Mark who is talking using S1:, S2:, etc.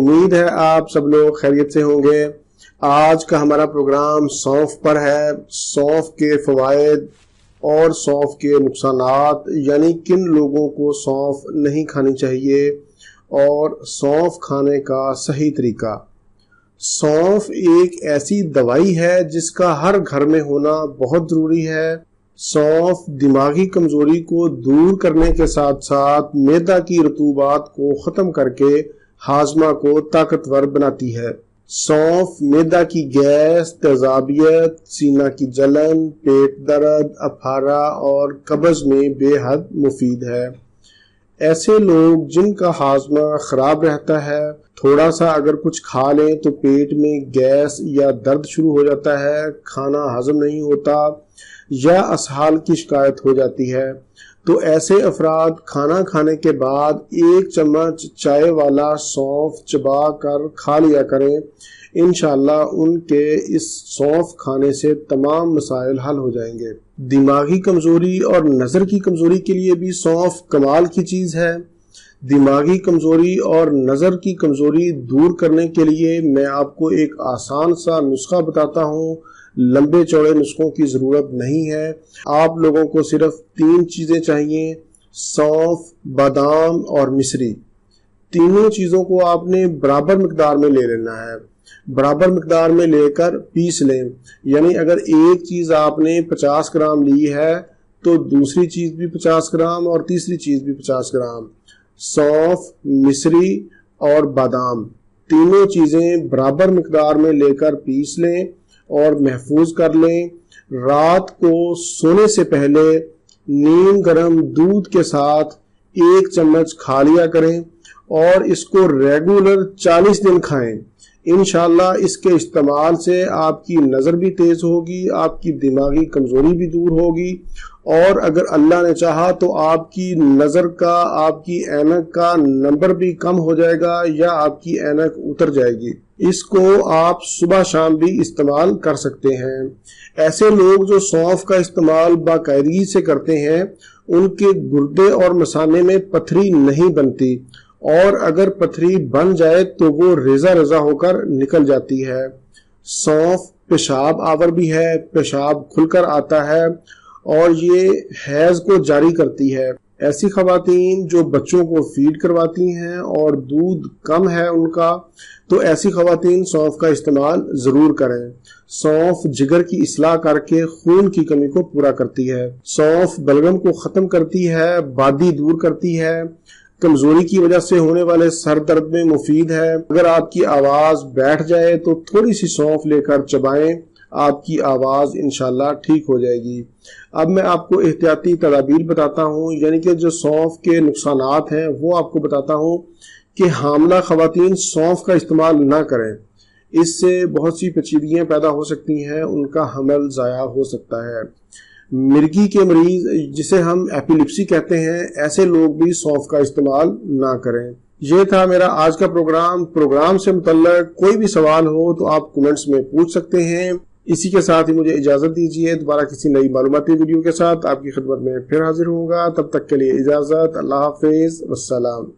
S1: امید ہے آپ سب لوگ خیریت سے ہوں گے۔ آج کا ہمارا پروگرام سونف پر ہے، سونف کے فوائد اور سونف کے نقصانات، یعنی کن لوگوں کو سونف نہیں کھانی چاہیے اور سونف کھانے کا صحیح طریقہ۔ سونف ایک ایسی دوائی ہے جس کا ہر گھر میں ہونا بہت ضروری ہے۔ سونف دماغی کمزوری کو دور کرنے کے ساتھ ساتھ معدہ کی رطوبات کو ختم کر کے ہاضمہ کو طاقتور بناتی ہے۔ سونف معدہ کی گیس، تیزابیت، سینہ کی جلن، پیٹ درد، اپھارا اور قبض میں بے حد مفید ہے۔ ایسے لوگ جن کا ہاضمہ خراب رہتا ہے، تھوڑا سا اگر کچھ کھا لیں تو پیٹ میں گیس یا درد شروع ہو جاتا ہے، کھانا ہضم نہیں ہوتا یا اسہال کی شکایت ہو جاتی ہے، تو ایسے افراد کھانا کھانے کے بعد 1 چمچ چائے والا سونف چبا کر کھا لیا کریں۔ انشاءاللہ ان کے اس سونف کھانے سے تمام مسائل حل ہو جائیں گے۔ دماغی کمزوری اور نظر کی کمزوری کے لیے بھی سونف کمال کی چیز ہے۔ دماغی کمزوری اور نظر کی کمزوری دور کرنے کے لیے میں آپ کو ایک آسان سا نسخہ بتاتا ہوں۔ لمبے چوڑے نسخوں کی ضرورت نہیں ہے، آپ لوگوں کو صرف 3 چیزیں چاہیے: سونف، بادام اور مصری۔ تینوں چیزوں کو آپ نے برابر مقدار میں لے لینا ہے، برابر مقدار میں لے کر پیس لیں۔ یعنی اگر ایک چیز آپ نے 50 گرام لی ہے تو دوسری چیز بھی 50 گرام اور تیسری چیز بھی 50 گرام۔ سونف، مصری اور بادام تینوں چیزیں برابر مقدار میں لے کر پیس لیں اور محفوظ کر لیں۔ رات کو سونے سے پہلے نیم گرم دودھ کے ساتھ 1 چمچ کھا لیا کریں اور اس کو ریگولر 40 دن کھائیں۔ انشاءاللہ اس کے استعمال سے آپ کی نظر بھی تیز ہوگی، آپ کی دماغی کمزوری بھی دور ہوگی، اور اگر اللہ نے چاہا تو آپ کی نظر کا، آپ کی اینک کا نمبر بھی کم ہو جائے گا یا آپ کی اینک اتر جائے گی۔ اس کو آپ صبح شام بھی استعمال کر سکتے ہیں۔ ایسے لوگ جو سونف کا استعمال باقاعدگی سے کرتے ہیں ان کے گردے اور مثانے میں پتھری نہیں بنتی، اور اگر پتھری بن جائے تو وہ ریزہ ریزہ ہو کر نکل جاتی ہے۔ سونف پیشاب آور بھی ہے، پیشاب کھل کر آتا ہے اور یہ حیض کو جاری کرتی ہے۔ ایسی خواتین جو بچوں کو فیڈ کرواتی ہیں اور دودھ کم ہے ان کا، تو ایسی خواتین سونف کا استعمال ضرور کریں۔ سونف جگر کی اصلاح کر کے خون کی کمی کو پورا کرتی ہے۔ سونف بلغم کو ختم کرتی ہے، بادی دور کرتی ہے، کمزوری کی وجہ سے ہونے والے سر درد میں مفید ہے۔ اگر آپ کی آواز بیٹھ جائے تو تھوڑی سی سونف لے کر چبائیں، آپ کی آواز انشاءاللہ ٹھیک ہو جائے گی۔ اب میں آپ کو احتیاطی تدابیر بتاتا ہوں، یعنی کہ جو سونف کے نقصانات ہیں وہ آپ کو بتاتا ہوں کہ حاملہ خواتین سونف کا استعمال نہ کریں۔ اس سے بہت سی پیچیدگیاں پیدا ہو سکتی ہیں، ان کا حمل ضائع ہو سکتا ہے۔ مرگی کے مریض جسے ہم ایپیلیپسی کہتے ہیں، ایسے لوگ بھی سونف کا استعمال نہ کریں۔ یہ تھا میرا آج کا پروگرام سے متعلق کوئی بھی سوال ہو تو آپ کمنٹس میں پوچھ سکتے ہیں۔ اسی کے ساتھ ہی مجھے اجازت دیجیے، دوبارہ کسی نئی معلوماتی ویڈیو کے ساتھ آپ کی خدمت میں پھر حاضر ہوں گا۔ تب تک کے لیے اجازت، اللہ حافظ، والسلام۔